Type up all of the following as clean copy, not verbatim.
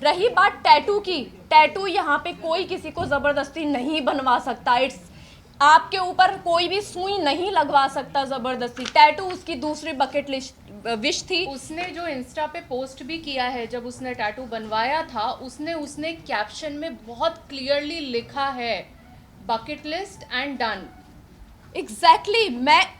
रही बात टैटू की, टैटू यहाँ पे कोई किसी को जबरदस्ती नहीं बनवा सकता। इट्स आपके ऊपर कोई भी सुई नहीं लगवा सकता जबरदस्ती। टैटू उसकी दूसरी बकेट लिस्ट विश थी। उसने जो इंस्टा पे पोस्ट भी किया है जब उसने टैटू बनवाया था, उसने कैप्शन में बहुत क्लियरली लिखा है bucket list and done. Exactly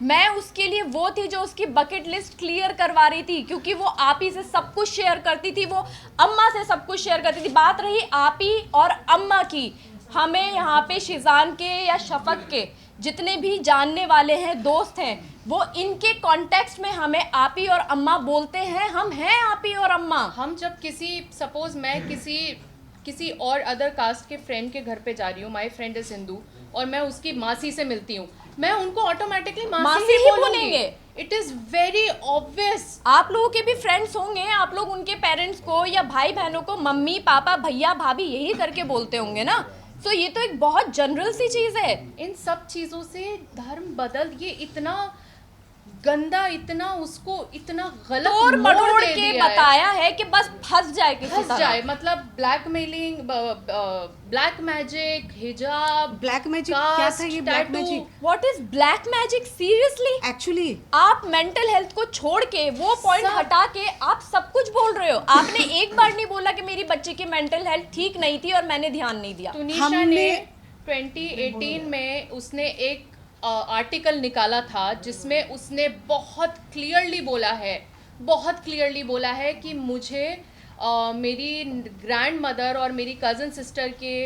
मैं उसके लिए वो थी जो उसकी बकेट लिस्ट क्लियर करवा रही थी, क्योंकि वो आप ही से सब कुछ शेयर करती थी, वो अम्मा से सब कुछ शेयर करती थी। बात रही आप ही और अम्मा की, हमें यहाँ पे शिजान के या शफक के जितने भी जानने वाले हैं, दोस्त हैं, वो इनके कॉन्टेक्स्ट में हमें आपी और अम्मा बोलते हैं। हम हैं आपी और अम्मा। हम जब सपोज मैं किसी और अदर कास्ट के फ्रेंड के घर पे जा रही हूँ, माय फ्रेंड इज हिंदू, और मैं उसकी मासी से मिलती हूँ, मैं उनको ऑटोमेटिकली मासी ही बोलेंगे। It is very obvious. आप लोगों के भी फ्रेंड्स होंगे, आप लोग उनके पेरेंट्स को या भाई बहनों को मम्मी पापा भैया भाभी यही करके बोलते होंगे ना। तो ये तो एक बहुत जनरल सी चीज है। इन सब चीजों से धर्म बदल, ये इतना गंदा, इतना उसको इतना गलत तोड़ मटोड़ दे के दिया बताया है कि बस फंस जाए किसी फंस तरह। जाए। मतलब ब्लैकमेलिंग, ब्लैक मैजिक, हिजाब, ब्लैक मैजिक क्या था ये? Black magic what is black magic? Seriously actually आप मेंटल हेल्थ को छोड़ के, वो पॉइंट हटा के आप सब कुछ बोल रहे हो। आपने एक बार नहीं बोला कि मेरी बच्चे की मेंटल हेल्थ ठीक नहीं थी और मैंने ध्यान नहीं दिया। तुनिशा ने 2018 में उसने एक आर्टिकल निकाला था जिसमें उसने बहुत क्लियरली बोला है कि मुझे मेरी ग्रैंड मदर और मेरी कज़न सिस्टर के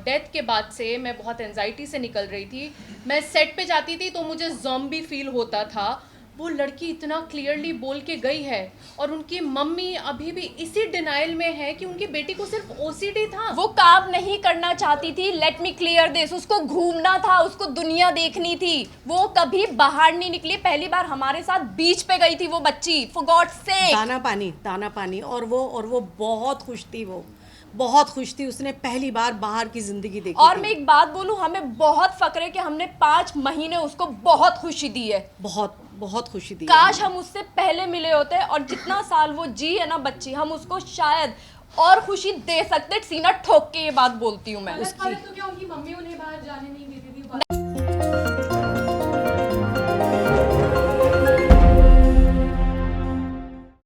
डेथ के बाद से मैं बहुत एंजाइटी से निकल रही थी। मैं सेट पे जाती थी तो मुझे ज़ॉम्बी फील होता था। वो लड़की इतना क्लियरली बोल के गई है, और उनकी मम्मी अभी भी इसी डिनाइल में है कि उनकी बेटी को सिर्फ ओसीडी था। वो काम नहीं करना चाहती थी। लेट मी क्लियर दिस, उसको घूमना था, उसको दुनिया देखनी थी। वो कभी बाहर नहीं निकली। पहली बार हमारे साथ बीच पे गई थी वो बच्ची, फॉर गॉड्स सेक। दाना पानी और वो बहुत खुश थी, वो बहुत खुश थी। उसने पहली बार बाहर की जिंदगी देखी और थी। मैं एक बात बोलूं, हमें बहुत फक्र है कि हमने 5 महीने उसको बहुत खुशी दी है। बहुत खुशी थी। काश हम उससे पहले मिले होते, और जितना साल वो जी है ना बच्ची, हम उसको शायद और खुशी दे सकते। सीना ठोक के ये बात बोलती हूँ मैं। तो क्या उनकी मम्मी उन्हें बाहर जाने नहीं देती थी?